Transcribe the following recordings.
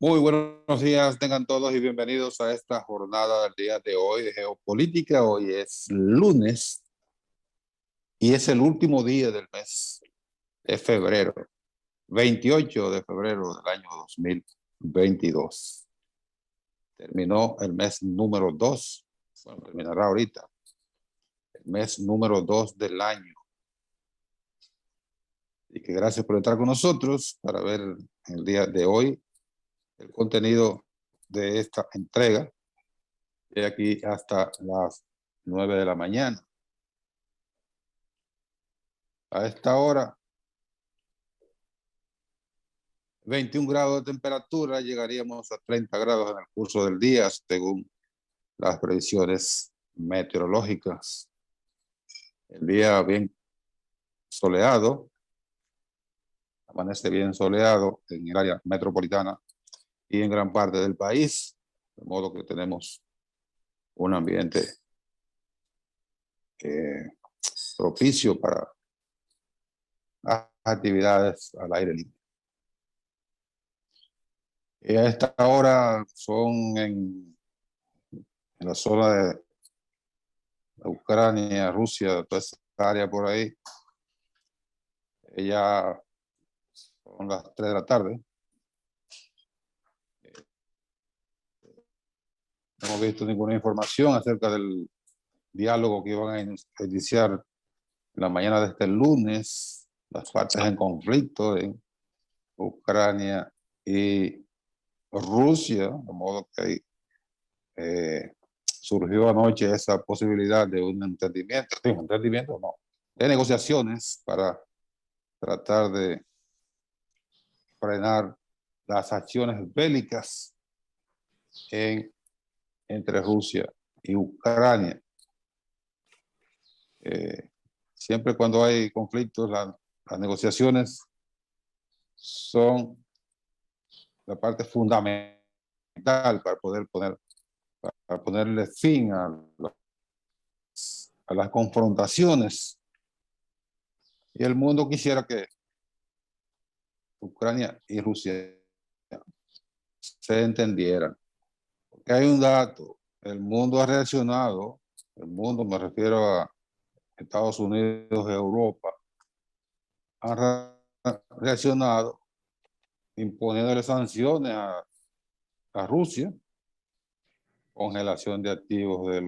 Muy buenos días, tengan todos y bienvenidos a esta jornada del día de hoy de geopolítica. Hoy es lunes y es el último día del mes de febrero, 28 de febrero del año 2022. Terminó el mes número 2, bueno, terminará ahorita, el mes número 2 del año. Y que gracias por estar con nosotros para ver el día de hoy el contenido de esta entrega. De aquí hasta las 9 de la mañana. A esta hora, 21 grados de temperatura, llegaríamos a 30 grados en el curso del día, según las previsiones meteorológicas. El día bien soleado, amanece bien soleado en el área metropolitana y en gran parte del país, de modo que tenemos un ambiente propicio para actividades al aire libre. A esta hora son en la zona de Ucrania, Rusia, toda esa área por ahí. Ya son las 3 de la tarde. No hemos visto ninguna información acerca del diálogo que iban a iniciar en la mañana de este lunes, las partes en conflicto en Ucrania y Rusia, de modo que surgió anoche esa posibilidad de un entendimiento, de negociaciones para tratar de frenar las acciones bélicas entre Rusia y Ucrania. Siempre cuando hay conflictos, las negociaciones son la parte fundamental para poder ponerle fin a las confrontaciones. Y el mundo quisiera que Ucrania y Rusia se entendieran. Porque hay un dato, el mundo ha reaccionado, el mundo me refiero a Estados Unidos, Europa, han reaccionado imponiéndole sanciones a Rusia, congelación de activos de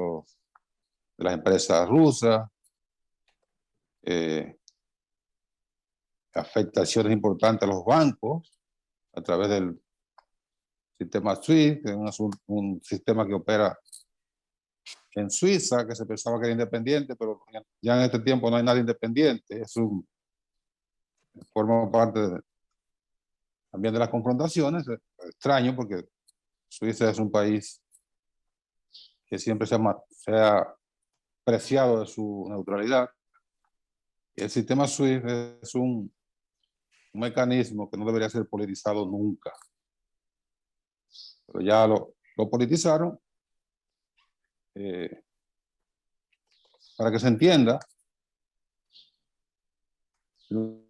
las empresas rusas, afectaciones importantes a los bancos a través del sistema SWIFT, que es un sistema que opera en Suiza, que se pensaba que era independiente, pero ya en este tiempo no hay nada independiente. Forma parte también de las confrontaciones. Es extraño porque Suiza es un país que siempre se ha preciado de su neutralidad. Y el sistema SWIFT es un mecanismo que no debería ser politizado nunca. Pero ya lo politizaron. Para que se entienda, los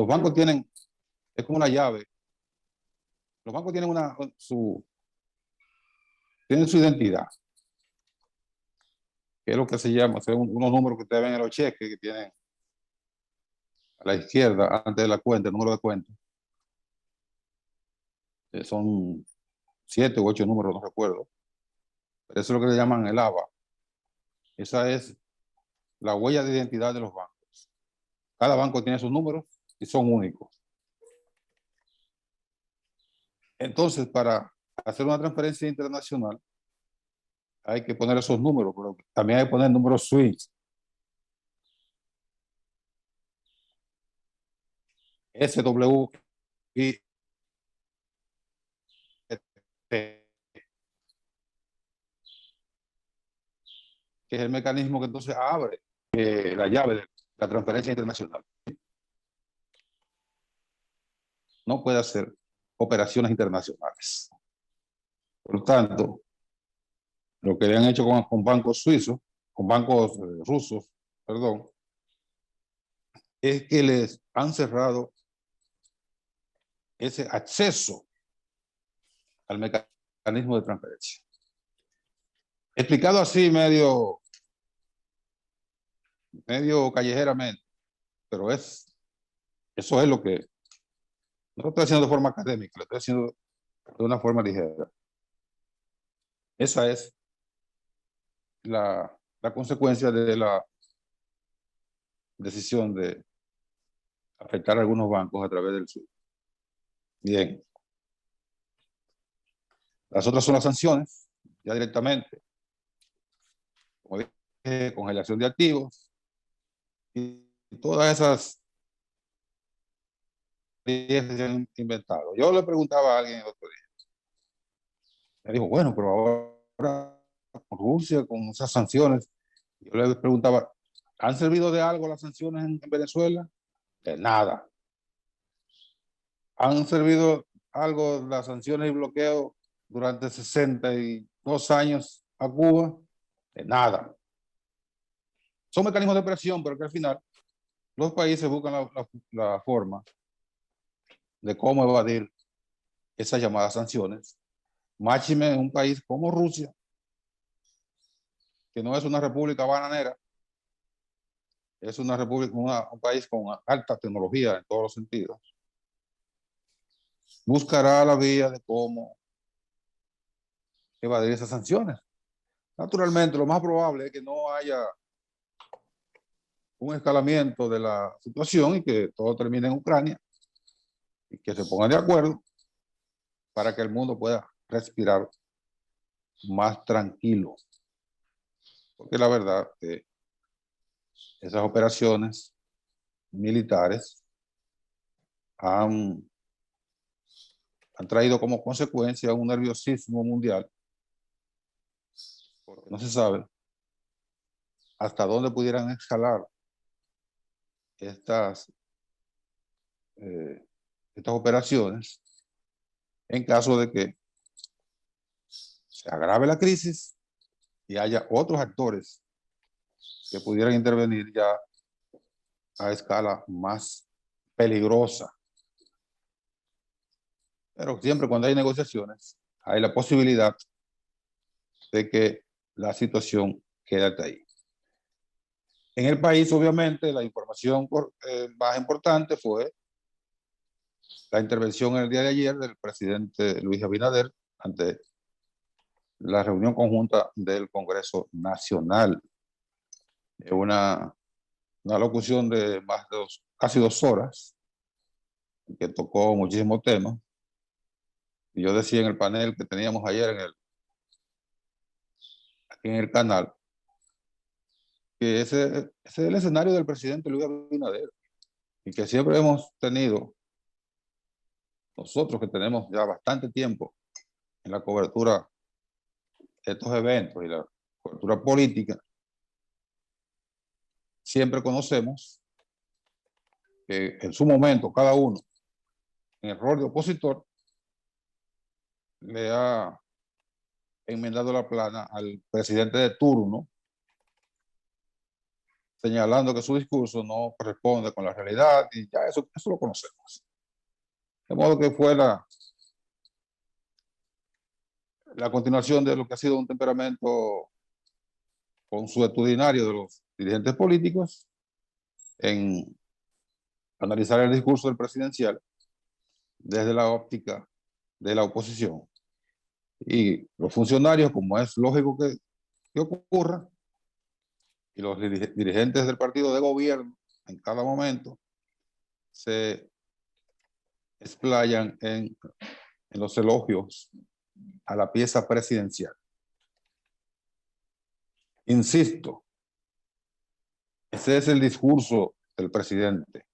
bancos tienen, es como una llave. Los bancos tienen tienen su identidad, que es lo que se llama, son unos números que ustedes ven en los cheques que tienen a la izquierda, antes de la cuenta, el número de cuenta. Son 7 u 8 números, no recuerdo. Pero eso es lo que le llaman el ABA. Esa es la huella de identidad de los bancos. Cada banco tiene sus números y son únicos. Entonces, para hacer una transferencia internacional, hay que poner esos números, pero también hay que poner números SWIFT. SWI, que es el mecanismo que entonces abre la llave de la transferencia internacional. No puede hacer operaciones internacionales. Por lo tanto, lo que le han hecho con bancos suizos, con bancos rusos, perdón, es que les han cerrado ese acceso al mecanismo de transferencia. Explicado así medio callejeramente, pero eso es lo que no lo estoy haciendo de forma académica, lo estoy haciendo de una forma ligera. Esa es la consecuencia de la decisión de afectar a algunos bancos a través del sur. Bien. Las otras son las sanciones, ya directamente. Como dije, congelación de activos y todas esas leyes que se han inventado. Yo le preguntaba a alguien el otro día. Me dijo, bueno, pero ahora con Rusia, con esas sanciones, yo le preguntaba, ¿han servido de algo las sanciones en Venezuela? De nada. ¿Han servido algo las sanciones y bloqueo durante 62 años a Cuba? De nada. Son mecanismos de presión, pero que al final los países buscan la forma de cómo evadir esas llamadas sanciones. Máxime en un país como Rusia, que no es una república bananera, es una república, un país con alta tecnología en todos los sentidos. Buscará la vía de cómo evadir esas sanciones. Naturalmente, lo más probable es que no haya un escalamiento de la situación y que todo termine en Ucrania y que se pongan de acuerdo para que el mundo pueda respirar más tranquilo. Porque la verdad que esas operaciones militares han traído como consecuencia un nerviosismo mundial, porque no se sabe hasta dónde pudieran escalar estas, estas operaciones en caso de que se agrave la crisis y haya otros actores que pudieran intervenir ya a escala más peligrosa. Pero siempre cuando hay negociaciones, hay la posibilidad de que la situación quede hasta ahí. En el país, obviamente, la información más importante fue la intervención en el día de ayer del presidente Luis Abinader ante la reunión conjunta del Congreso Nacional. Una locución de casi 2 horas, que tocó muchísimos temas. Y yo decía en el panel que teníamos ayer aquí en el canal, que ese es el escenario del presidente Luis Abinader y que siempre hemos tenido, nosotros que tenemos ya bastante tiempo en la cobertura de estos eventos y la cobertura política, siempre conocemos que en su momento cada uno, en el rol de opositor, le ha enmendado la plana al presidente de turno, señalando que su discurso no corresponde con la realidad, y ya eso lo conocemos. De modo que fue la continuación de lo que ha sido un temperamento consuetudinario de los dirigentes políticos en analizar el discurso del presidencial desde la óptica de la oposición. Y los funcionarios, como es lógico que ocurra, y los dirigentes del partido de gobierno en cada momento se explayan en los elogios a la pieza presidencial. Insisto, ese es el discurso del presidente.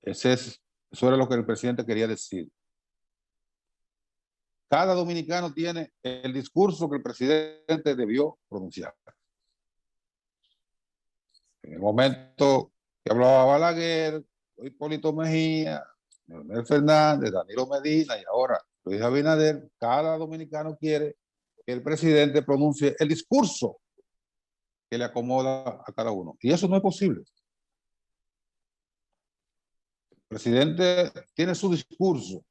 Eso era lo que el presidente quería decir. Cada dominicano tiene el discurso que el presidente debió pronunciar. En el momento que hablaba Balaguer, Hipólito Mejía, Leonel Fernández, Danilo Medina y ahora Luis Abinader, cada dominicano quiere que el presidente pronuncie el discurso que le acomoda a cada uno. Y eso no es posible. presidente tiene su discurso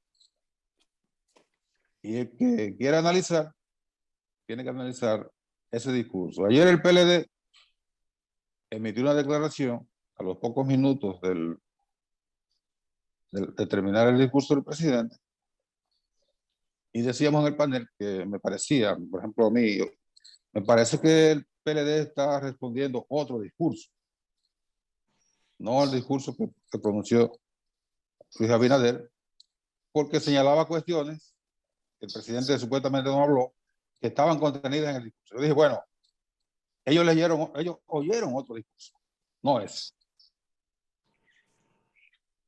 y el que quiera analizar, tiene que analizar ese discurso. Ayer el PLD emitió una declaración a los pocos minutos de terminar el discurso del presidente y decíamos en el panel que me parecía, por ejemplo a mí, me parece que el PLD está respondiendo otro discurso, no el discurso que pronunció Luis Abinader, porque señalaba cuestiones que el presidente supuestamente no habló, que estaban contenidas en el discurso. Yo dije, bueno, ellos oyeron otro discurso, no es.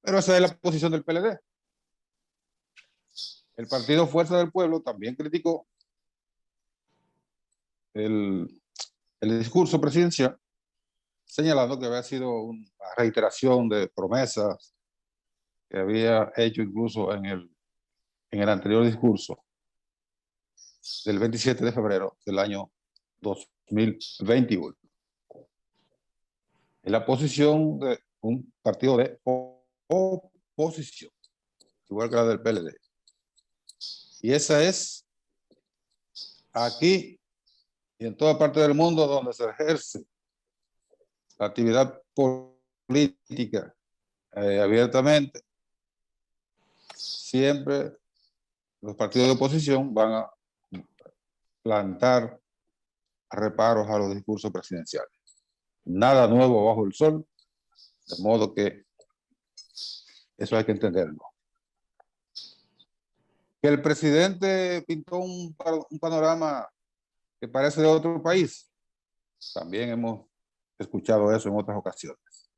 Pero esa es la posición del PLD. El partido Fuerza del Pueblo también criticó el, el discurso presidencial, señalando que había sido una reiteración de promesas que había hecho incluso en el anterior discurso del 27 de febrero del año 2021. Es la posición de un partido de oposición, igual que la del PLD. Y esa es aquí y en toda parte del mundo donde se ejerce la actividad política abiertamente. Siempre los partidos de oposición van a plantar reparos a los discursos presidenciales. Nada nuevo bajo el sol, de modo que eso hay que entenderlo. Que el presidente pintó un panorama que parece de otro país, también hemos escuchado eso en otras ocasiones.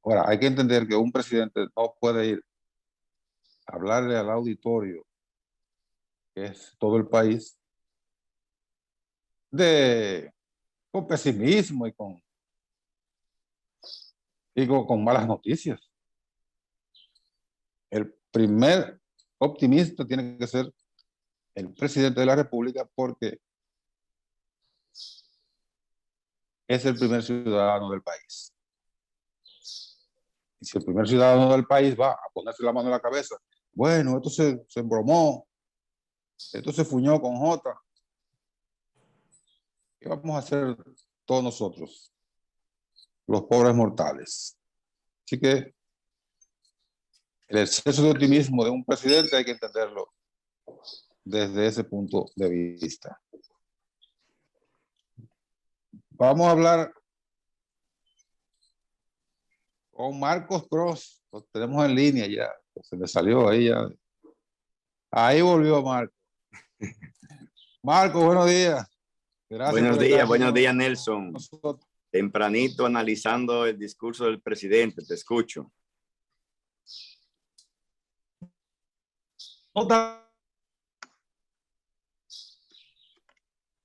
Ahora, hay que entender que un presidente no puede ir a hablarle al auditorio, que es todo el país, con pesimismo con malas noticias. El primer optimista tiene que ser el presidente de la República, porque es el primer ciudadano del país. Y si el primer ciudadano del país va a ponerse la mano en la cabeza, bueno, esto se embromó, esto se fuñó con J, ¿qué vamos a hacer todos nosotros, los pobres mortales? Así que el exceso de optimismo de un presidente hay que entenderlo desde ese punto de vista. Vamos a hablar con Marcos Cross, lo tenemos en línea ya, se me salió ahí ya. Ahí volvió Marco. Marco, buenos días. Gracias por estar Buenos días, Nelson. nosotros. Tempranito analizando el discurso del presidente, te escucho. No está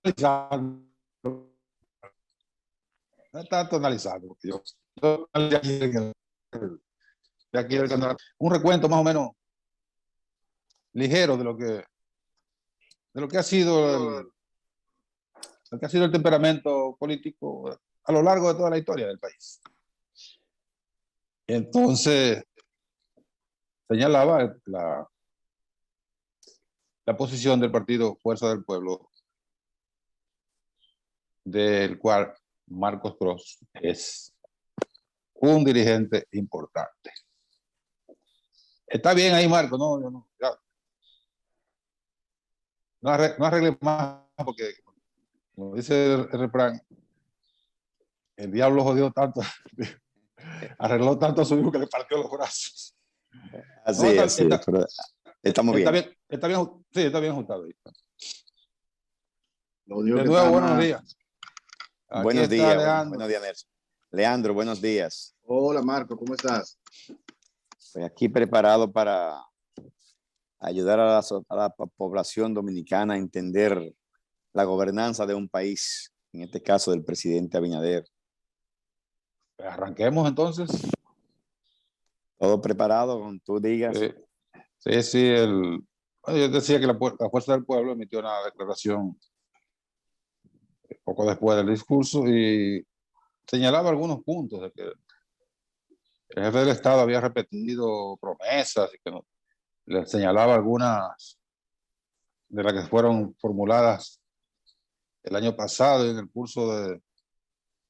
analizando. No está tanto analizando, porque yo de aquí del canal, un recuento más o menos ligero de lo que ha sido el temperamento político a lo largo de toda la historia del país. Entonces, señalaba la posición del partido Fuerza del Pueblo, del cual Marcos Cross es un dirigente importante. Está bien ahí, Marco, no arregle más, porque como dice el refrán, el diablo jodió tanto, arregló tanto a su hijo que le partió los brazos. Así es, pero estamos bien. Está bien, sí, está bien juntado ahí. De nuevo, buenos días. Buenos días, Nelson. Leandro, buenos días. Hola, Marco, ¿cómo estás? Estoy aquí preparado para ayudar a la población dominicana a entender la gobernanza de un país, en este caso del presidente Abinader. Arranquemos entonces. Todo preparado, como tú digas. Sí, yo decía que la Fuerza del Pueblo emitió una declaración poco después del discurso y señalaba algunos puntos de que el jefe del Estado había repetido promesas y que le señalaba algunas de las que fueron formuladas el año pasado y en el curso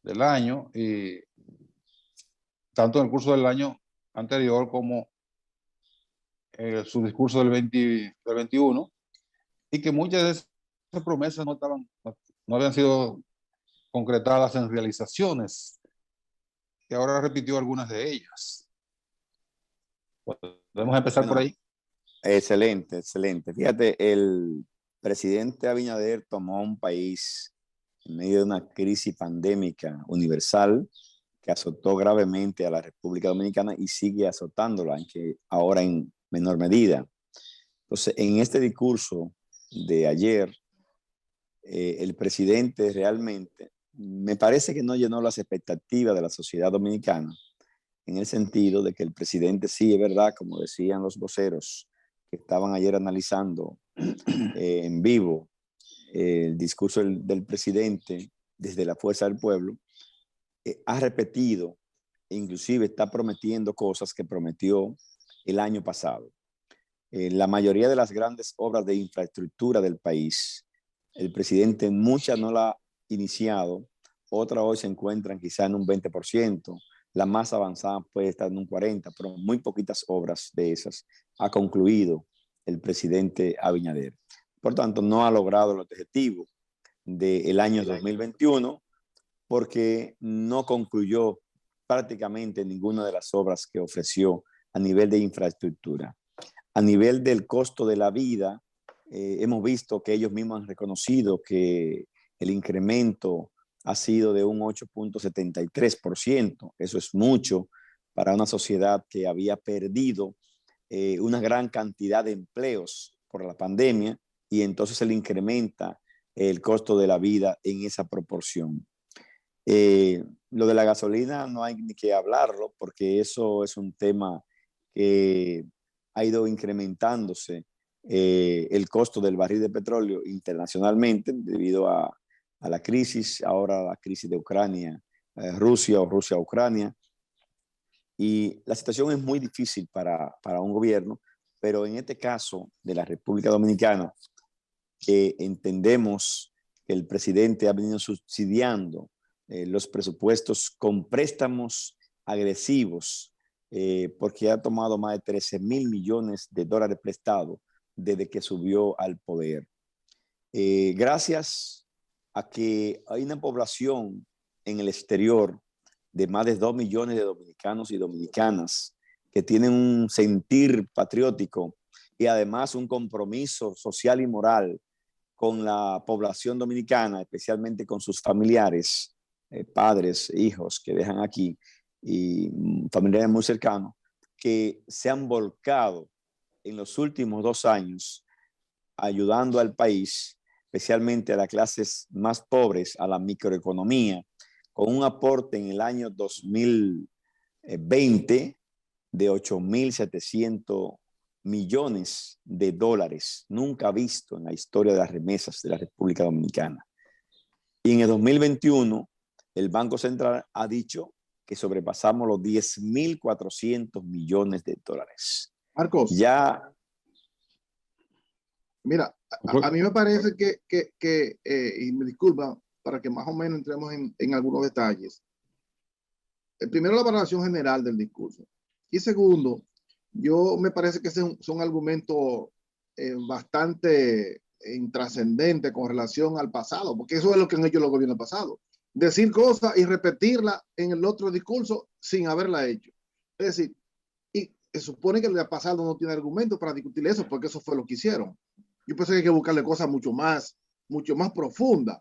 del año, y tanto en el curso del año anterior como su discurso del 21, y que muchas de esas promesas no habían sido concretadas en realizaciones, que ahora repitió algunas de ellas. Podemos empezar por Bueno, ahí. excelente, excelente. Fíjate, el presidente Abinader tomó un país en medio de una crisis pandémica universal que azotó gravemente a la República Dominicana y sigue azotándola, aunque ahora en menor medida. Entonces, en este discurso de ayer, el presidente realmente me parece que no llenó las expectativas de la sociedad dominicana, en el sentido de que el presidente sí, es verdad, como decían los voceros que estaban ayer analizando en vivo el discurso del presidente desde la fuerza del pueblo, ha repetido e inclusive está prometiendo cosas que prometió el año pasado. La mayoría de las grandes obras de infraestructura del país, el presidente muchas no la ha iniciado, otras hoy se encuentran quizá en un 20%, la más avanzada puede estar en un 40%, pero muy poquitas obras de esas ha concluido el presidente Abinader. Por tanto, no ha logrado el objetivo del año 2021 porque no concluyó prácticamente ninguna de las obras que ofreció a nivel de infraestructura. A nivel del costo de la vida, hemos visto que ellos mismos han reconocido que el incremento ha sido de un 8.73%. Eso es mucho para una sociedad que había perdido una gran cantidad de empleos por la pandemia y entonces se le incrementa el costo de la vida en esa proporción. Lo de la gasolina no hay ni que hablarlo porque eso es un tema que ha ido incrementándose el costo del barril de petróleo internacionalmente debido a la crisis, ahora la crisis de Ucrania, Rusia o Rusia-Ucrania. Y la situación es muy difícil para un gobierno, pero en este caso de la República Dominicana, que entendemos que el presidente ha venido subsidiando los presupuestos con préstamos agresivos, porque ha tomado más de 13,000 millones de dólares prestados desde que subió al poder. Gracias a que hay una población en el exterior de más de 2 millones de dominicanos y dominicanas que tienen un sentir patriótico y además un compromiso social y moral con la población dominicana, especialmente con sus familiares, padres, hijos que dejan aquí y familiares muy cercanos, que se han volcado en los últimos 2 años ayudando al país, especialmente a las clases más pobres, a la microeconomía, con un aporte en el año 2020 de 8.700 millones de dólares, nunca visto en la historia de las remesas de la República Dominicana. Y en el 2021, el Banco Central ha dicho que sobrepasamos los 10.400 millones de dólares. Marcos, ya. Mira, a mí me parece y me disculpa, para que más o menos entremos en algunos detalles. Primero, la valoración general del discurso. Y segundo, me parece que son argumentos bastante intrascendentes con relación al pasado, porque eso es lo que han hecho los gobiernos pasados. Decir cosas y repetirla en el otro discurso sin haberla hecho. Es decir, y se supone que el pasado no tiene argumentos para discutir eso, porque eso fue lo que hicieron. Yo pensé que hay que buscarle cosas mucho más profundas.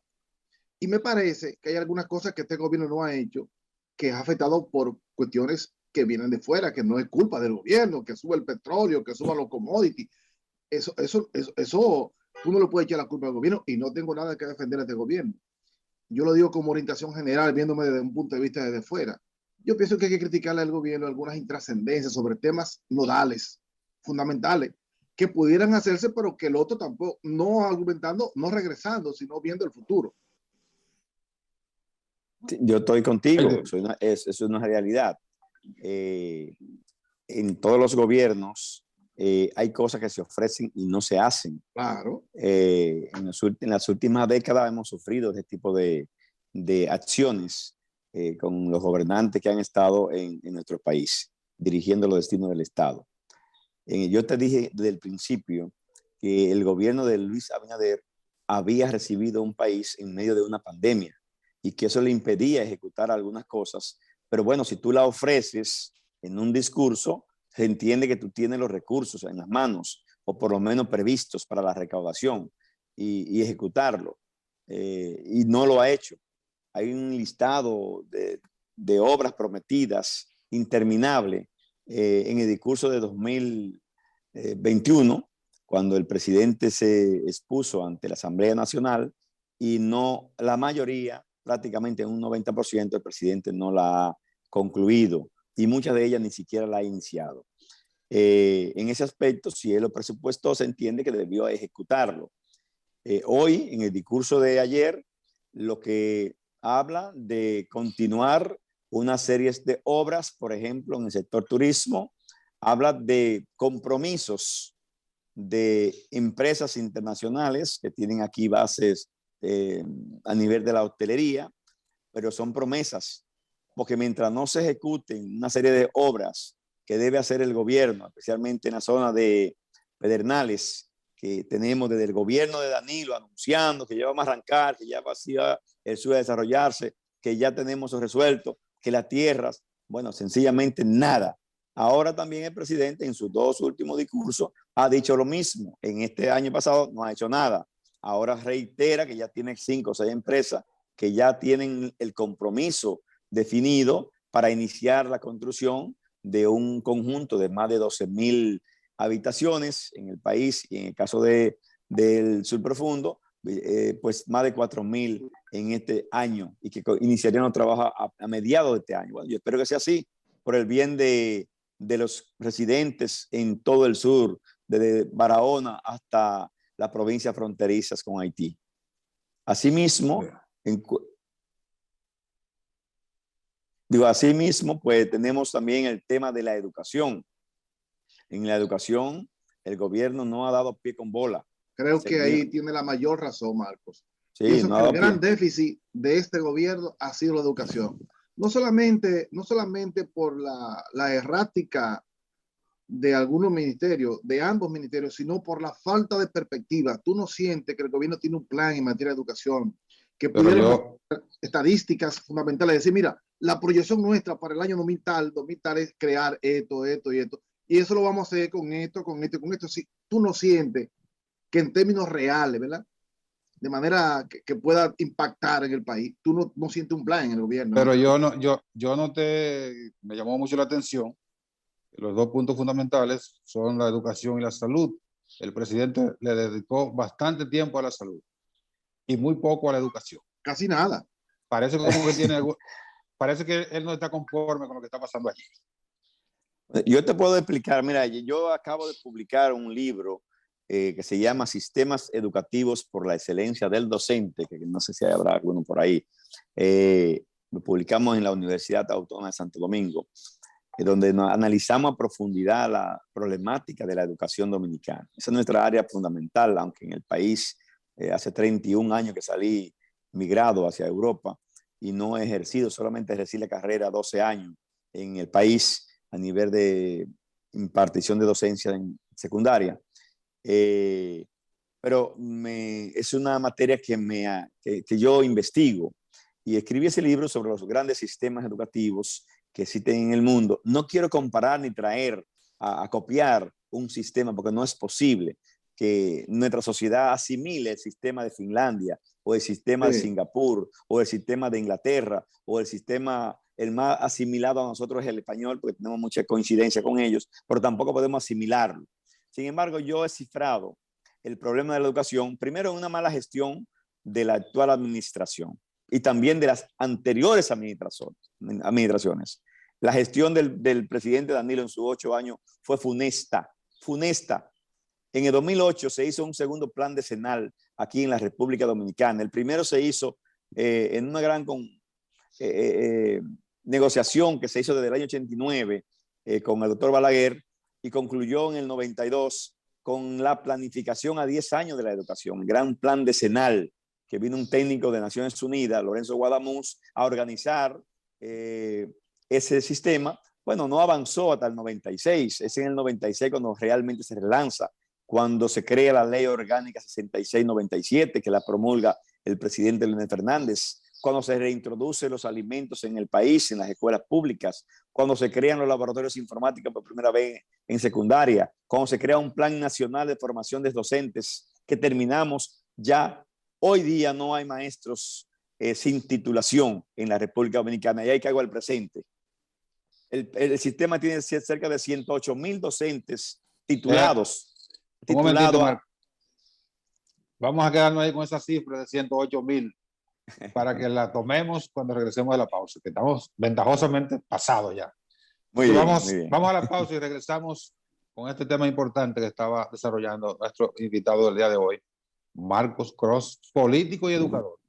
Y me parece que hay algunas cosas que este gobierno no ha hecho, que ha afectado por cuestiones que vienen de fuera, que no es culpa del gobierno, que sube el petróleo, que suba los commodities. Eso tú no le puedes echar la culpa al gobierno y no tengo nada que defender a este gobierno. Yo lo digo como orientación general, viéndome desde un punto de vista desde fuera. Yo pienso que hay que criticarle al gobierno algunas intrascendencias sobre temas nodales, fundamentales, que pudieran hacerse, pero que el otro tampoco, no argumentando, no regresando, sino viendo el futuro. Yo estoy contigo, eso es una realidad. en todos los gobiernos hay cosas que se ofrecen y no se hacen. Claro. En las últimas décadas hemos sufrido este tipo de acciones con los gobernantes que han estado en nuestro país, dirigiendo los destinos del Estado. Yo te dije desde el principio que el gobierno de Luis Abinader había recibido un país en medio de una pandemia y que eso le impedía ejecutar algunas cosas. Pero bueno, si tú la ofreces en un discurso, se entiende que tú tienes los recursos en las manos, o por lo menos previstos para la recaudación y ejecutarlo. Y no lo ha hecho. Hay un listado de obras prometidas interminable en el discurso de 2021, cuando el presidente se expuso ante la Asamblea Nacional, y no, la mayoría, prácticamente un 90%, el presidente no la ha concluido y muchas de ellas ni siquiera la ha iniciado. En ese aspecto, si él lo presupuestó, se entiende que debió ejecutarlo. Hoy, en el discurso de ayer, lo que habla de continuar una serie de obras, por ejemplo, en el sector turismo, habla de compromisos de empresas internacionales que tienen aquí bases a nivel de la hostelería, pero son promesas, porque mientras no se ejecuten una serie de obras que debe hacer el gobierno, especialmente en la zona de Pedernales, que tenemos desde el gobierno de Danilo anunciando que ya vamos a arrancar, que ya va a el sur a desarrollarse, que ya tenemos eso resuelto, que las tierras, bueno, sencillamente nada. Ahora también el presidente en sus dos últimos discursos ha dicho lo mismo. En este año pasado no ha hecho nada. Ahora reitera que ya tiene 5 o 6 empresas que ya tienen el compromiso definido para iniciar la construcción de un conjunto de más de 12,000 habitaciones en el país, y en el caso del sur profundo, pues más de 4,000 en este año, y que iniciarían los trabajos a mediados de este año. Bueno, yo espero que sea así, por el bien de los residentes en todo el sur, desde Barahona hasta las provincias fronterizas con Haití. Asimismo, asimismo, pues tenemos también el tema de la educación. En la educación, el gobierno no ha dado pie con bola. Creo que ahí tiene la mayor razón, Marcos. Sí, pienso que el gran déficit de este gobierno ha sido la educación. No solamente por la errática de algunos ministerios, de ambos ministerios, sino por la falta de perspectiva. Tú no sientes que el gobierno tiene un plan en materia de educación, que pudiera estadísticas fundamentales, decir, mira, la proyección nuestra para el año 2000 tal es crear esto, esto y esto, y eso lo vamos a hacer con esto, con esto y con esto. Si tú no sientes que en términos reales, ¿verdad?, de manera que pueda impactar en el país, tú no sientes un plan en el gobierno. Pero yo noté, me llamó mucho la atención, los dos puntos fundamentales son la educación y la salud. El presidente le dedicó bastante tiempo a la salud y muy poco a la educación. Casi nada. Parece como que parece que él no está conforme con lo que está pasando allí. Yo te puedo explicar, mira, yo acabo de publicar un libro que se llama Sistemas Educativos por la Excelencia del Docente, que no sé si habrá alguno por ahí. Lo publicamos en la Universidad Autónoma de Santo Domingo, donde analizamos a profundidad la problemática de la educación dominicana. Esa es nuestra área fundamental, aunque en el país hace 31 años que salí migrado hacia Europa y no he ejercido, solamente ejercí la carrera 12 años en el país a nivel de impartición de docencia en secundaria. Pero es una materia que yo investigo, y escribí ese libro sobre los grandes sistemas educativos que existen en el mundo. No quiero comparar ni traer a copiar un sistema, porque no es posible que nuestra sociedad asimile el sistema de Finlandia o el sistema de Singapur o el sistema de Inglaterra o el sistema, el más asimilado a nosotros es el español, porque tenemos mucha coincidencia con ellos, pero tampoco podemos asimilarlo. Sin embargo, yo he cifrado el problema de la educación, primero en una mala gestión de la actual administración y también de las anteriores administraciones. La gestión del presidente Danilo en sus 8 años fue funesta. En el 2008 se hizo un segundo plan decenal aquí en la República Dominicana. El primero se hizo en una gran negociación que se hizo desde el año 89 con el doctor Balaguer y concluyó en el 92 con la planificación a 10 años de la educación, el gran plan decenal, que vino un técnico de Naciones Unidas, Lorenzo Guadamuz, a organizar ese sistema. Bueno, no avanzó hasta el 96, es en el 96 cuando realmente se relanza, cuando se crea la Ley Orgánica 6697, que la promulga el presidente Leonel Fernández, cuando se reintroducen los alimentos en el país, en las escuelas públicas, cuando se crean los laboratorios informáticos por primera vez en secundaria, cuando se crea un plan nacional de formación de docentes que terminamos ya. Hoy día no hay maestros sin titulación en la República Dominicana y hay que hago el presente. El sistema tiene cerca de 108,000 docentes titulados. Un momentito, Marco. Vamos a quedarnos ahí con esa cifra de 108,000 para que la tomemos cuando regresemos de la pausa, que estamos ventajosamente pasados ya. Muy bien, vamos a la pausa y regresamos con este tema importante que estaba desarrollando nuestro invitado del día de hoy, Marcos Cross, político y educador.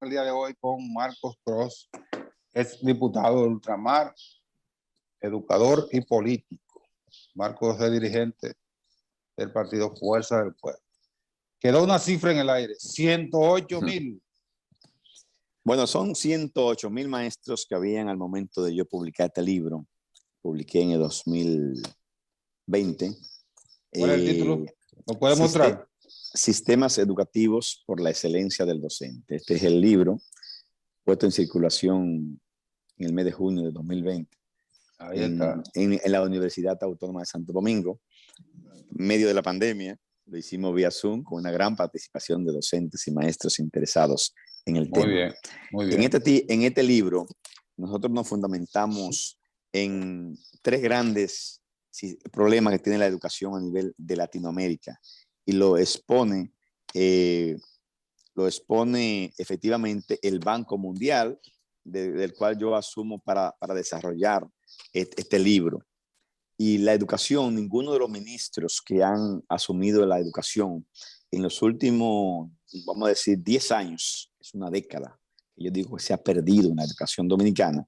El día de hoy con Marcos Cross, es diputado de Ultramar, educador y político. Marcos es dirigente del partido Fuerza del Pueblo. Quedó una cifra en el aire, 108,000. Bueno, son 108,000 maestros que habían al momento de yo publicar este libro. Publiqué en el 2020. ¿Cuál es el título? ¿Lo puede mostrar? Sistemas educativos por la excelencia del docente. Este es el libro puesto en circulación en el mes de junio de 2020 en la Universidad Autónoma de Santo Domingo. En medio de la pandemia, lo hicimos vía Zoom con una gran participación de docentes y maestros interesados en el tema. Muy bien, muy bien. En este libro, nosotros nos fundamentamos en tres grandes problemas que tiene la educación a nivel de Latinoamérica y lo expone efectivamente el Banco Mundial, del cual yo asumo para desarrollar este libro. Y la educación, ninguno de los ministros que han asumido la educación en los últimos, vamos a decir, 10 años, es una década, yo digo que se ha perdido en la educación dominicana,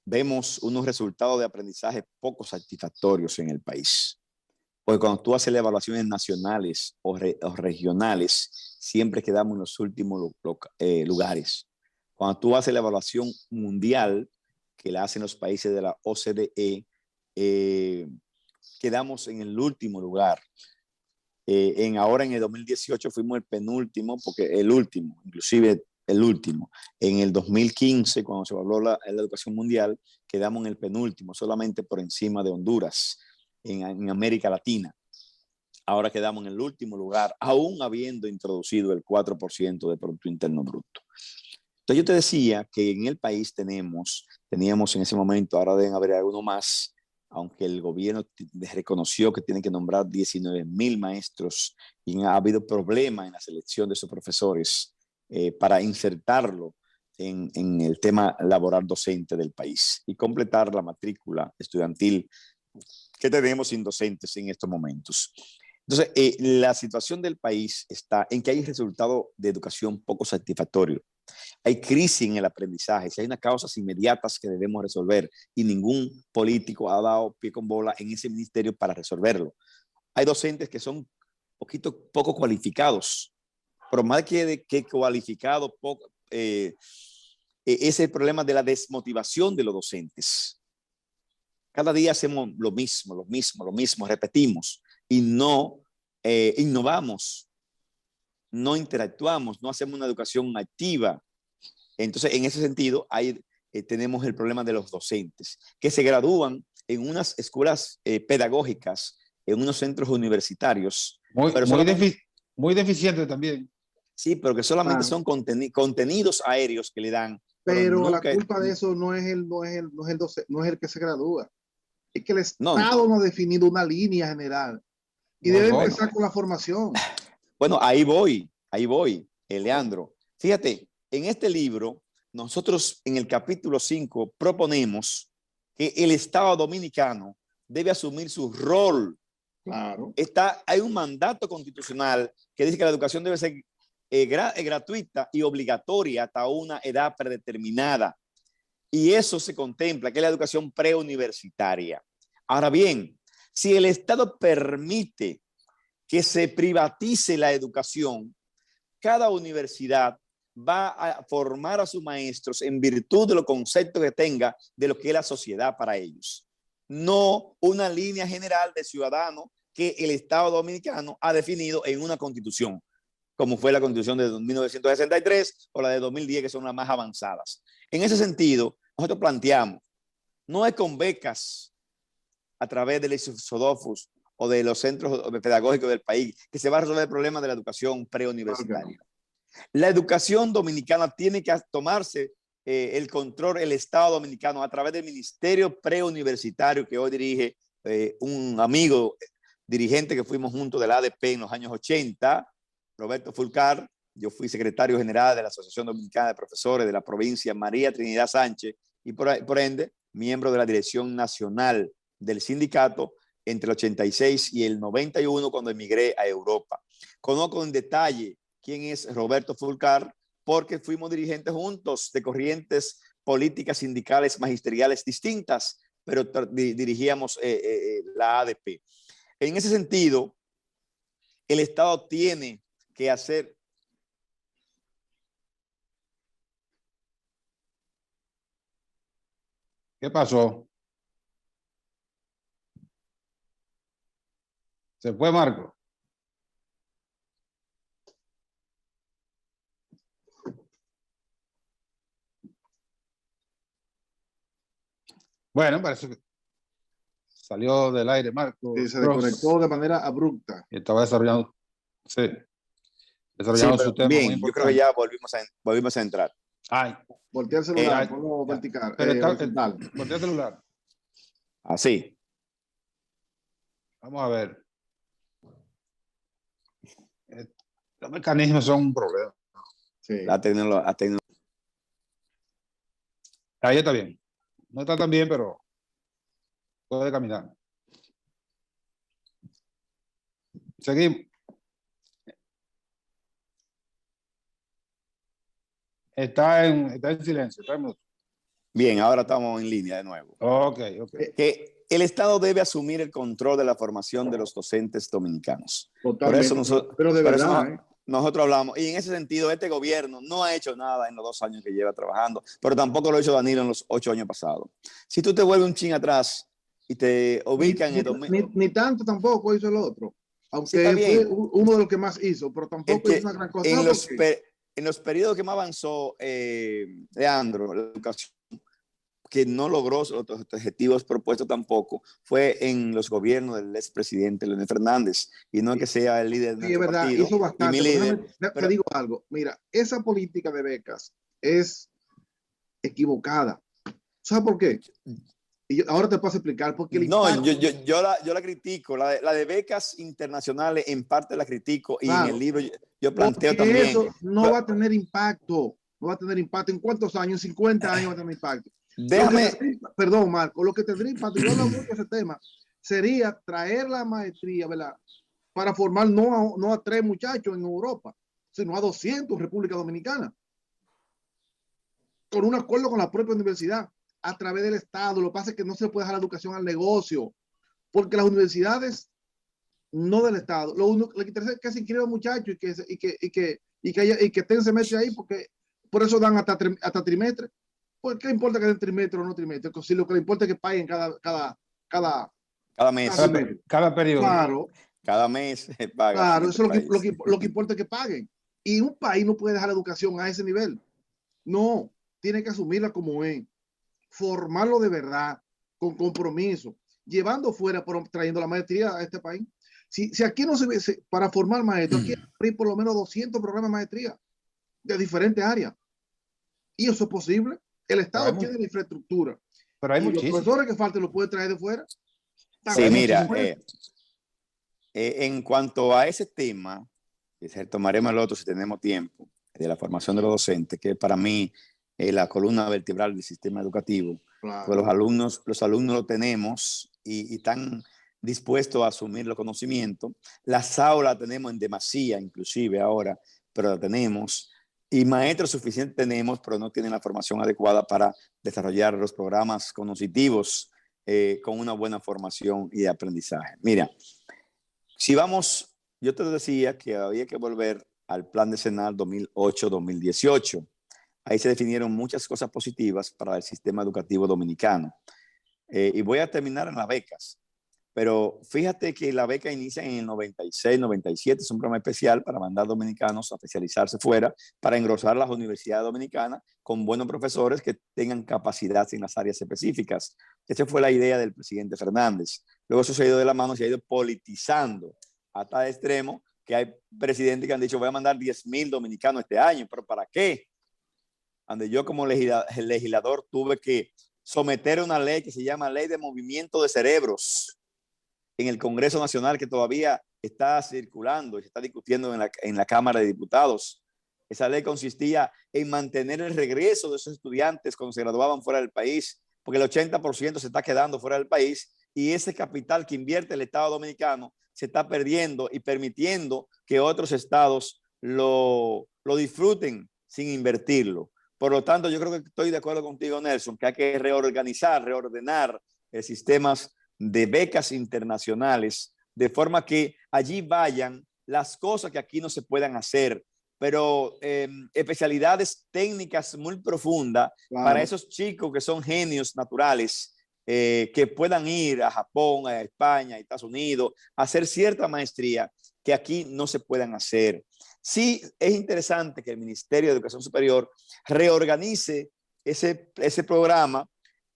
vemos unos resultados de aprendizaje poco satisfactorios en el país. Porque cuando tú haces las evaluaciones nacionales o regionales, siempre quedamos en los últimos lugares. Cuando tú haces la evaluación mundial, que la hacen los países de la OCDE, quedamos en el último lugar. Ahora en el 2018 fuimos el penúltimo, porque inclusive el último. En el 2015, cuando se evaluó la educación mundial, quedamos en el penúltimo, solamente por encima de Honduras, en América Latina. Ahora quedamos en el último lugar, aún habiendo introducido el 4% de Producto Interno Bruto. Entonces yo te decía que en el país teníamos en ese momento, ahora deben haber alguno más, aunque el gobierno reconoció que tiene que nombrar 19,000 maestros y ha habido problemas en la selección de esos profesores para insertarlo en el tema laboral docente del país y completar la matrícula estudiantil que tenemos sin docentes en estos momentos. Entonces, la situación del país está en que hay resultados de educación poco satisfactorios. Hay crisis en el aprendizaje, si hay unas causas inmediatas que debemos resolver y ningún político ha dado pie con bola en ese ministerio para resolverlo. Hay docentes que son poco cualificados pero más que cualificado, es el problema de la desmotivación de los docentes. Cada día hacemos lo mismo, repetimos y no innovamos, no interactuamos, no hacemos una educación activa. Entonces, en ese sentido, tenemos el problema de los docentes que se gradúan en unas escuelas pedagógicas, en unos centros universitarios. Muy deficiente también. Sí, pero que solamente son contenidos aéreos que le dan. Pero la culpa de eso no es el que se gradúa. Es que el Estado no ha definido una línea general y debe empezar con la formación. Bueno, ahí voy, Leandro. Fíjate, en este libro, nosotros en el capítulo 5 proponemos que el Estado dominicano debe asumir su rol. Claro. Hay un mandato constitucional que dice que la educación debe ser gratuita y obligatoria hasta una edad predeterminada. Y eso se contempla, que es la educación preuniversitaria. Ahora bien, si el Estado permite que se privatice la educación, cada universidad va a formar a sus maestros en virtud de los conceptos que tenga de lo que es la sociedad para ellos. No una línea general de ciudadano que el Estado dominicano ha definido en una constitución, como fue la constitución de 1963 o la de 2010, que son las más avanzadas. En ese sentido, nosotros planteamos, no es con becas a través del Isodofus o de los centros pedagógicos del país que se va a resolver el problema de la educación preuniversitaria. La educación dominicana tiene que tomarse el control, el Estado dominicano, a través del Ministerio Preuniversitario que hoy dirige un amigo dirigente que fuimos juntos del ADP en los años 80, Roberto Fulcar. Yo fui secretario general de la Asociación Dominicana de Profesores de la provincia, María Trinidad Sánchez, y por ende, miembro de la dirección nacional del sindicato entre el 86 y el 91, cuando emigré a Europa. Conozco en detalle quién es Roberto Fulcar, porque fuimos dirigentes juntos de corrientes políticas sindicales magisteriales distintas, pero dirigíamos la ADP. En ese sentido, el Estado tiene que hacer... ¿Qué pasó? ¿Se fue Marco? Bueno, parece que salió del aire Marco. Sí, se desconectó de manera abrupta. Estaba desarrollando, su tema. Bien, yo creo que ya volvimos a entrar. Ay. Voltea el celular, ponlo vertical. Voltea el celular. Así. Vamos a ver. Los mecanismos son un problema. Sí. La tecnología. Ahí está bien. No está tan bien, pero puede caminar. Seguimos. Está en silencio. Bien, ahora estamos en línea de nuevo. Ok. Que el Estado debe asumir el control de la formación de los docentes dominicanos. Totalmente. Por eso pero de verdad, nosotros hablamos. Y en ese sentido, este gobierno no ha hecho nada en los 2 años que lleva trabajando, pero tampoco lo ha hecho Danilo en los 8 años pasados. Si tú te vuelves un chin atrás y te ubican en el 2000... ni tanto tampoco hizo el otro. Aunque fue uno de los que más hizo, pero tampoco hizo una gran cosa. En los periodos que más avanzó, Leandro, la educación, que no logró los objetivos propuestos tampoco, fue en los gobiernos del expresidente Leonel Fernández, y no es que sea el líder de nuestro es verdad, partido. hizo bastante. Y mi líder, te digo algo, mira, esa política de becas es equivocada. ¿Sabes por qué? Y ahora te paso a explicar. Porque yo la critico, la de becas internacionales en parte la critico, y en el libro yo planteo porque también. Eso no va a tener impacto. No va a tener impacto. ¿En cuántos años? 50 años va a tener impacto. Perdón, Marco, lo que tendría impacto, yo hablo mucho de ese tema, sería traer la maestría, ¿verdad? Para formar no a 3 muchachos en Europa, sino a 200 en República Dominicana. Con un acuerdo con la propia universidad, a través del Estado. Lo que pasa es que no se puede dejar la educación al negocio, porque las universidades no del Estado, lo que interesa es que se inscriban muchachos y que y que estén semestre ahí, porque por eso dan hasta trimestre. Pues, ¿qué importa que den trimestre o no trimestre? Si lo que le importa es que paguen cada mes. Cada periodo. Claro. Cada mes se paga. Claro, eso es lo que importa es que paguen. Y un país no puede dejar la educación a ese nivel. No, tiene que asumirla como es. Formarlo de verdad, con compromiso, llevando fuera, trayendo la maestría a este país. Si aquí no se ve, para formar maestros, aquí hay por lo menos 200 programas de maestría de diferentes áreas. Y eso es posible. El Estado tiene la infraestructura. Pero hay muchísimos. Los profesores que falten los pueden traer de fuera. Sí, mira, en cuanto a ese tema, tomaremos el otro si tenemos tiempo, de la formación de los docentes, que para mí es la columna vertebral del sistema educativo. Claro. Pues los alumnos lo tenemos y están dispuestos a asumir los conocimientos. Las aulas tenemos en demasía, inclusive ahora, pero la tenemos. Y maestros suficientes tenemos, pero no tienen la formación adecuada para desarrollar los programas cognitivos con una buena formación y aprendizaje. Mira, si vamos, yo te decía que había que volver al plan decenal 2008-2018. Ahí se definieron muchas cosas positivas para el sistema educativo dominicano. Y voy a terminar en las becas. Pero fíjate que la beca inicia en el 96, 97, es un programa especial para mandar dominicanos a especializarse fuera, para engrosar las universidades dominicanas con buenos profesores que tengan capacidad en las áreas específicas. Esa fue la idea del presidente Fernández. Luego eso se ha ido de la mano, se ha ido politizando a tal extremo que hay presidentes que han dicho voy a mandar 10,000 dominicanos este año, pero ¿para qué? Donde yo como legislador tuve que someter una ley que se llama Ley de Movimiento de Cerebros en el Congreso Nacional, que todavía está circulando y se está discutiendo en la Cámara de Diputados. Esa ley consistía en mantener el regreso de esos estudiantes cuando se graduaban fuera del país, porque el 80% se está quedando fuera del país y ese capital que invierte el Estado dominicano se está perdiendo y permitiendo que otros estados lo disfruten sin invertirlo. Por lo tanto, yo creo que estoy de acuerdo contigo, Nelson, que hay que reordenar sistemas de becas internacionales, de forma que allí vayan las cosas que aquí no se puedan hacer, pero especialidades técnicas muy profundas para esos chicos que son genios naturales, que puedan ir a Japón, a España, a Estados Unidos, a hacer cierta maestría que aquí no se puedan hacer. Sí, es interesante que el Ministerio de Educación Superior reorganice ese programa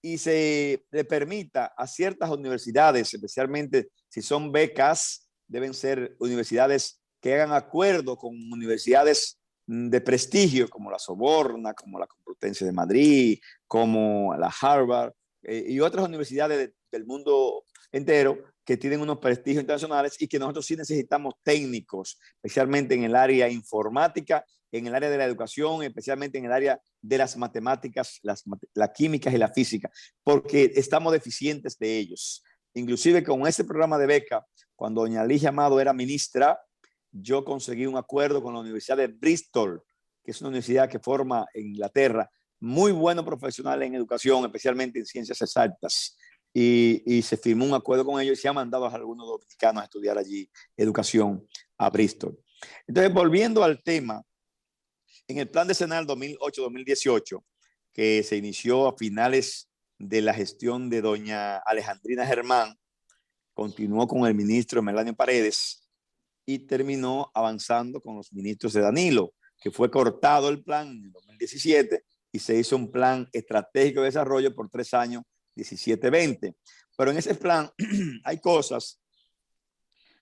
y se le permita a ciertas universidades, especialmente si son becas, deben ser universidades que hagan acuerdo con universidades de prestigio como la Soborna, como la Complutense de Madrid, como la Harvard y otras universidades del mundo entero que tienen unos prestigios internacionales y que nosotros sí necesitamos técnicos, especialmente en el área informática, en el área de la educación, especialmente en el área de las matemáticas, las químicas y la física, porque estamos deficientes de ellos. Inclusive con ese programa de beca, cuando doña Ligia Amado era ministra, yo conseguí un acuerdo con la Universidad de Bristol, que es una universidad que forma en Inglaterra muy buenos profesionales en educación, especialmente en ciencias exactas. Y se firmó un acuerdo con ellos y se ha mandado a algunos dominicanos a estudiar allí educación a Bristol. Entonces, volviendo al tema, en el plan decenal 2008-2018, que se inició a finales de la gestión de doña Alejandrina Germán, continuó con el ministro Melanio Paredes y terminó avanzando con los ministros de Danilo, que fue cortado el plan en 2017 y se hizo un plan estratégico de desarrollo por 3 años, 17-20. Pero en ese plan hay cosas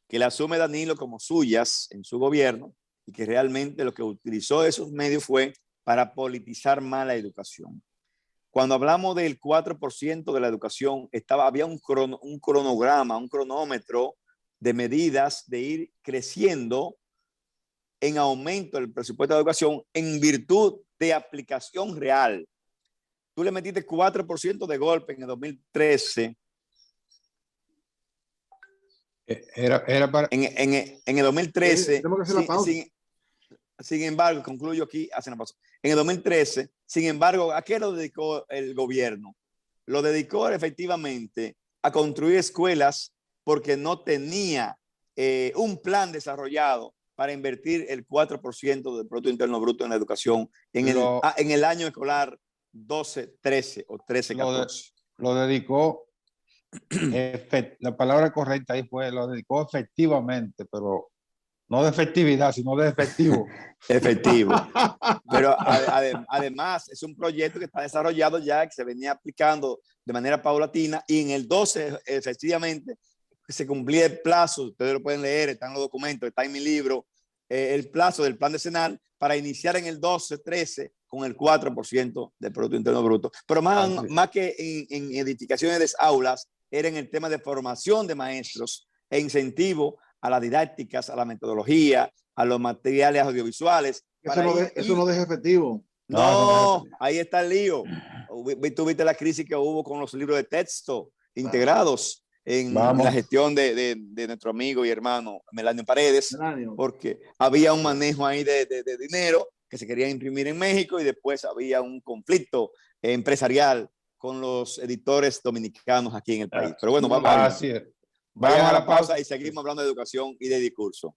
que le asume Danilo como suyas en su gobierno y que realmente lo que utilizó esos medios fue para politizar más la educación. Cuando hablamos del 4% de la educación, había un cronograma, un cronómetro de medidas de ir creciendo en aumento del presupuesto de educación en virtud de aplicación real. Tú le metiste 4% de golpe en el 2013. Era para... En el 2013, sin embargo, concluyo aquí, hacen la pausa. En el 2013, sin embargo, ¿a qué lo dedicó el gobierno? Lo dedicó efectivamente a construir escuelas porque no tenía un plan desarrollado para invertir el 4% del Producto Interno Bruto en la educación en el año escolar 12-13 o 13-14. Lo dedicó, la palabra correcta ahí fue, lo dedicó efectivamente, pero no de efectividad, sino de efectivo. Efectivo. Pero además es un proyecto que está desarrollado ya, que se venía aplicando de manera paulatina, y en el 12 efectivamente se cumplía el plazo, ustedes lo pueden leer, está en los documentos, está en mi libro, el plazo del plan decenal para iniciar en el 12-13 con el 4% del Producto Interno Bruto. Pero más que en edificaciones de aulas, era en el tema de formación de maestros e incentivo a las didácticas, a la metodología, a los materiales audiovisuales. Eso no deja efectivo. No, ahí está el lío. Tú viste la crisis que hubo con los libros de texto integrados en la gestión de nuestro amigo y hermano Melanio Paredes, porque había un manejo ahí de dinero que se quería imprimir en México y después había un conflicto empresarial con los editores dominicanos aquí en el país. Pero bueno, vamos a la pausa y seguimos hablando de educación y de discurso.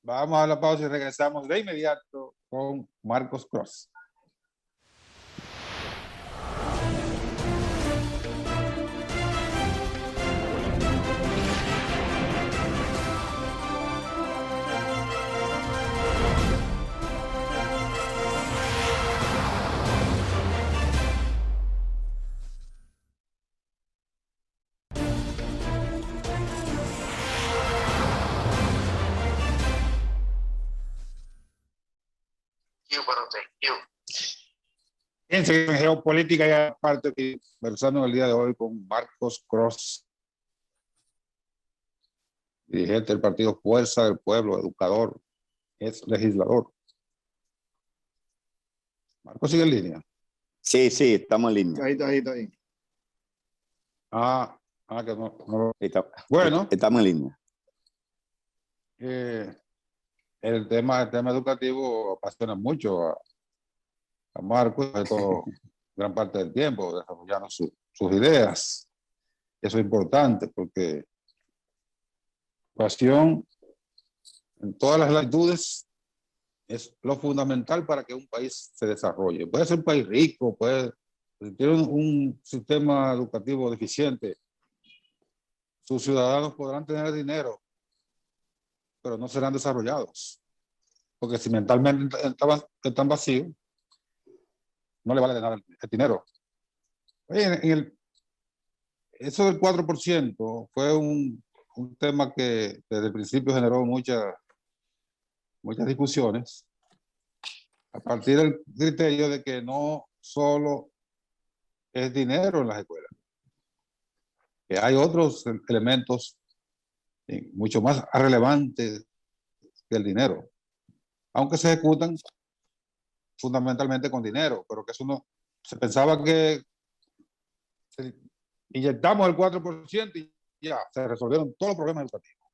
Vamos a la pausa y regresamos de inmediato con Marcos Cross. En geopolítica, y aparte que conversando el día de hoy con Marcos Cross, dirigente del partido Fuerza del Pueblo, educador, es legislador. Marcos, ¿sigue en línea? Sí, estamos en línea. Ahí está. Que no. Bueno. Estamos en línea. El tema educativo apasiona mucho a Marcos, de todo, gran parte del tiempo, desarrollando sus ideas. Eso es importante porque educación en todas las latitudes es lo fundamental para que un país se desarrolle. Puede ser un país rico, si tiene un sistema educativo deficiente, sus ciudadanos podrán tener dinero, pero no serán desarrollados. Porque si mentalmente están vacíos, no le vale de nada el dinero. Oye, eso del 4% fue un tema que desde el principio generó muchas discusiones a partir del criterio de que no solo es dinero en las escuelas, que hay otros elementos mucho más relevantes que el dinero, aunque se ejecutan fundamentalmente con dinero, pero que eso no, se pensaba que inyectamos el 4% y ya se resolvieron todos los problemas educativos.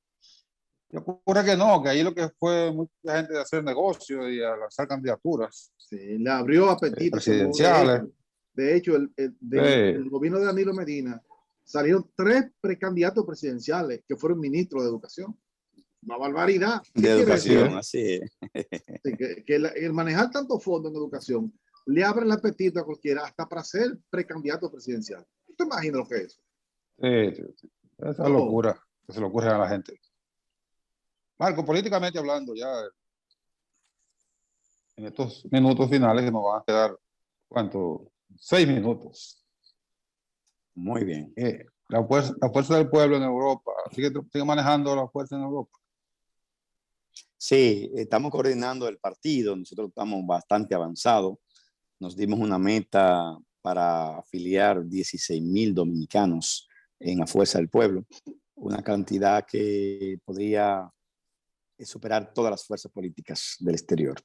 Y ocurre que no, que ahí lo que fue mucha gente de hacer negocios y a lanzar candidaturas. Sí, le abrió apetito. Presidenciales. De hecho, el gobierno de Danilo Medina salieron 3 precandidatos presidenciales que fueron ministros de educación. Una barbaridad. De educación, así es. Sí, que el manejar tanto fondo en educación le abre el apetito a cualquiera, hasta para ser precandidato presidencial. ¿Usted imagina lo que es? Sí. Esa locura que se le ocurre a la gente. Marco, políticamente hablando, ya en estos minutos finales que nos van a quedar, ¿cuánto? 6 minutos. Muy bien. La fuerza del pueblo en Europa, ¿sigue manejando la fuerza en Europa? Sí, estamos coordinando el partido, nosotros estamos bastante avanzados. Nos dimos una meta para afiliar 16,000 dominicanos en la Fuerza del Pueblo, una cantidad que podría superar todas las fuerzas políticas del exterior.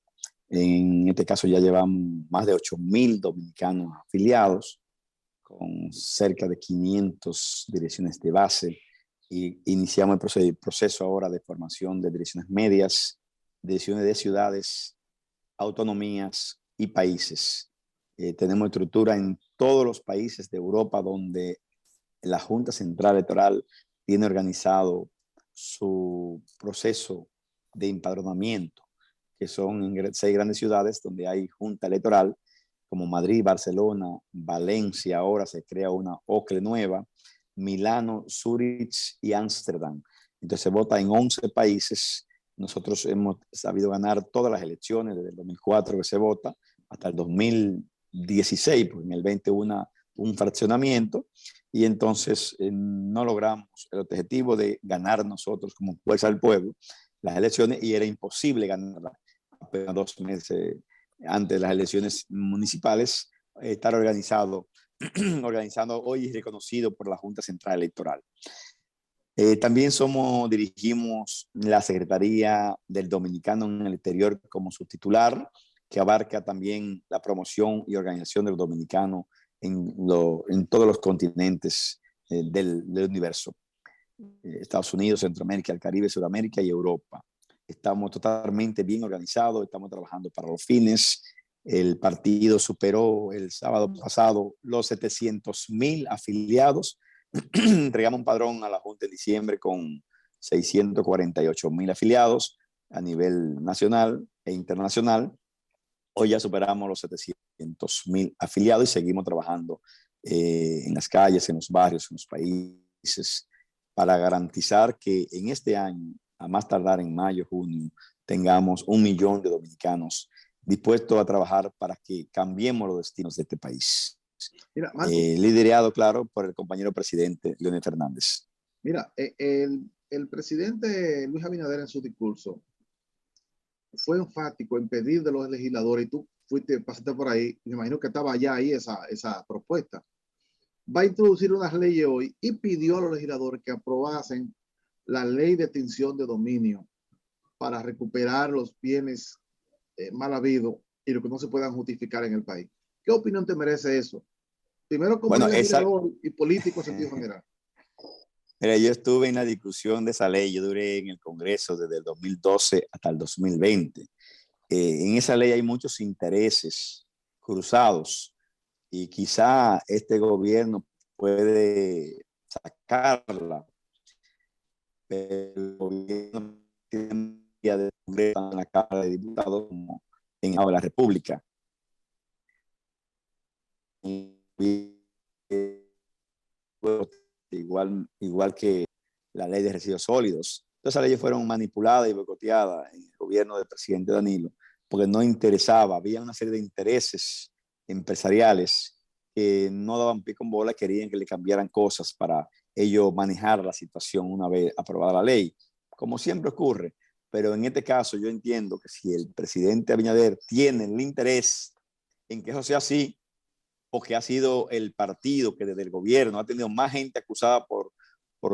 En este caso ya llevamos más de 8,000 dominicanos afiliados, con cerca de 500 direcciones de base, y iniciamos el proceso ahora de formación de direcciones medias, direcciones de ciudades, autonomías y países. Tenemos estructura en todos los países de Europa donde la Junta Central Electoral tiene organizado su proceso de empadronamiento, que son en 6 grandes ciudades donde hay junta electoral, como Madrid, Barcelona, Valencia, ahora se crea una OCLE nueva, Milano, Zurich y Ámsterdam. Entonces se vota en 11 países. Nosotros hemos sabido ganar todas las elecciones desde el 2004 que se vota hasta el 2016, pues en el 20 un fraccionamiento, y entonces no logramos el objetivo de ganar nosotros como fuerza del pueblo las elecciones, y era imposible ganarlas apenas 2 meses antes de las elecciones municipales, estar organizando hoy y reconocido por la Junta Central Electoral. También dirigimos la Secretaría del Dominicano en el Exterior como subtitular, que abarca también la promoción y organización del dominicano en todos los continentes del universo. Estados Unidos, Centroamérica, el Caribe, Sudamérica y Europa. Estamos totalmente bien organizados, estamos trabajando para los fines. El partido superó el sábado pasado los 700,000 afiliados. Entregamos un padrón a la Junta en diciembre con 648,000 afiliados a nivel nacional e internacional. Hoy ya superamos los 700,000 afiliados y seguimos trabajando en las calles, en los barrios, en los países, para garantizar que en este año, a más tardar en mayo, junio, tengamos 1 millón de dominicanos dispuestos a trabajar para que cambiemos los destinos de este país. Mira, Marco, liderado, claro, por el compañero presidente Leonel Fernández. Mira, el presidente Luis Abinader en su discurso fue enfático en pedir de los legisladores, y tú pasaste por ahí, me imagino que estaba ya ahí esa propuesta. Va a introducir unas leyes hoy y pidió a los legisladores que aprobasen la ley de extinción de dominio para recuperar los bienes mal habidos y lo que no se puedan justificar en el país. ¿Qué opinión te merece eso? Primero como legislador y político en sentido general. Mira, yo estuve en la discusión de esa ley, yo duré en el Congreso desde el 2012 hasta el 2020. En esa ley hay muchos intereses cruzados y quizá este gobierno puede sacarla, pero el gobierno tiene de Congreso en la Cámara de Diputados como en la República. Igual que la ley de residuos sólidos. Todas esas leyes fueron manipuladas y boicoteadas en el gobierno del presidente Danilo, porque no interesaba, había una serie de intereses empresariales que no daban pie con bola, querían que le cambiaran cosas para ellos manejar la situación una vez aprobada la ley, como siempre ocurre. Pero en este caso yo entiendo que si el presidente Abinader tiene el interés en que eso sea así, porque ha sido el partido que desde el gobierno ha tenido más gente acusada por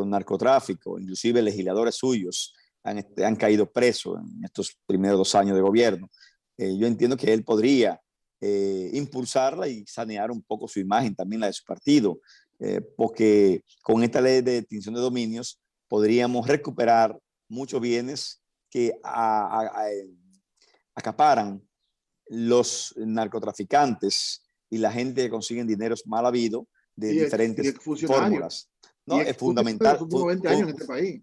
narcotráfico, inclusive legisladores suyos han caído presos en estos primeros 2 años de gobierno. Yo entiendo que él podría impulsarla y sanear un poco su imagen, también la de su partido, porque con esta ley de extinción de dominios podríamos recuperar muchos bienes que acaparan los narcotraficantes y la gente que consiguen dineros mal habidos de diferentes fórmulas. No, es fundamental. Los 20 años en este país.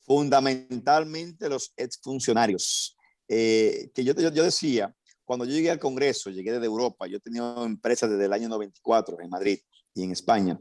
Fundamentalmente los exfuncionarios. Que yo decía, cuando yo llegué al Congreso, llegué desde Europa, yo he tenido empresas desde el año 94 en Madrid y en España,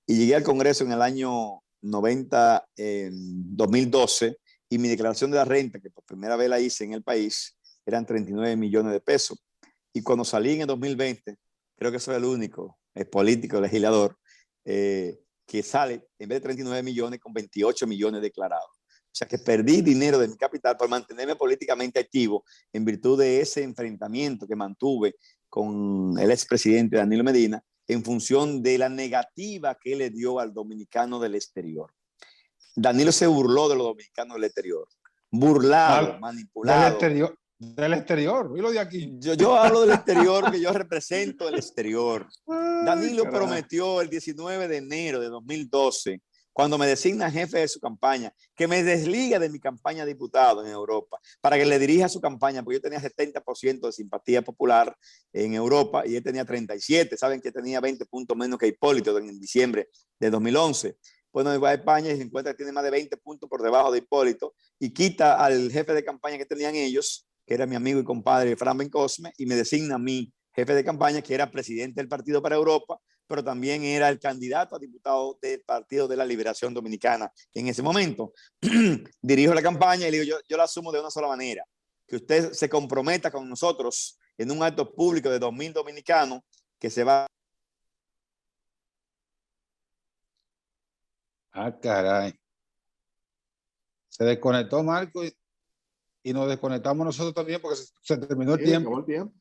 y llegué al Congreso en el año 2012, y mi declaración de la renta, que por primera vez la hice en el país, eran 39 millones de pesos. Y cuando salí en el 2020, creo que soy el único político, legislador, que sale en vez de 39 millones con 28 millones declarados. O sea que perdí dinero de mi capital por mantenerme políticamente activo en virtud de ese enfrentamiento que mantuve con el expresidente Danilo Medina en función de la negativa que él le dio al dominicano del exterior. Danilo se burló de los dominicanos del exterior. Burlado, manipulado. Del exterior, y lo de aquí. Yo hablo del exterior, que yo represento el exterior. Ay, Danilo caray. prometió el 19 de enero de 2012, cuando me designa jefe de su campaña, que me desliga de mi campaña de diputado en Europa, para que le dirija su campaña, porque yo tenía 70% de simpatía popular en Europa y él tenía 37%. Saben que tenía 20 puntos menos que Hipólito en diciembre de 2011. Bueno, va a España y se encuentra que tiene más de 20 puntos por debajo de Hipólito y quita al jefe de campaña que tenían ellos, que era mi amigo y compadre Fran Bencosme, y me designa a mí jefe de campaña, que era presidente del Partido para Europa, pero también era el candidato a diputado del Partido de la Liberación Dominicana. En ese momento dirijo la campaña y le digo, yo la asumo de una sola manera, que usted se comprometa con nosotros en un acto público de 2.000 dominicanos que se va. Ah, caray. Se desconectó Marco y nos desconectamos nosotros también porque se terminó el Sí, tiempo. acabó el tiempo.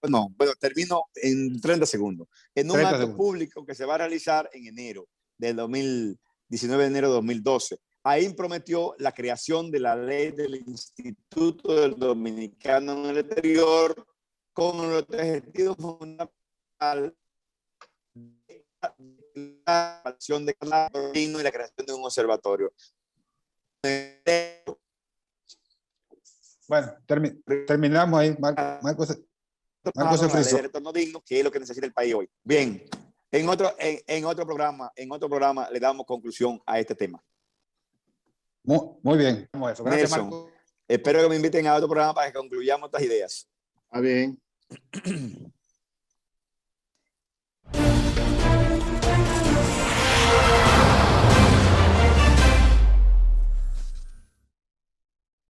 No, bueno, termino en 30 segundos. En un 30 acto segundos. público que se va a realizar en enero del 2019, enero de 2012. Ahí prometió la creación de la ley del Instituto del Dominicano en el Exterior con el objetivo fundamental de la acción de y la creación de un observatorio. Bueno, terminamos ahí. Marco se La ley frizó. de retorno digno, que es lo que necesita el país hoy. Bien, en otro programa le damos conclusión a este tema. Muy bien. Gracias, Nelson, Marco. espero que me inviten a otro programa para que concluyamos estas ideas. Está bien.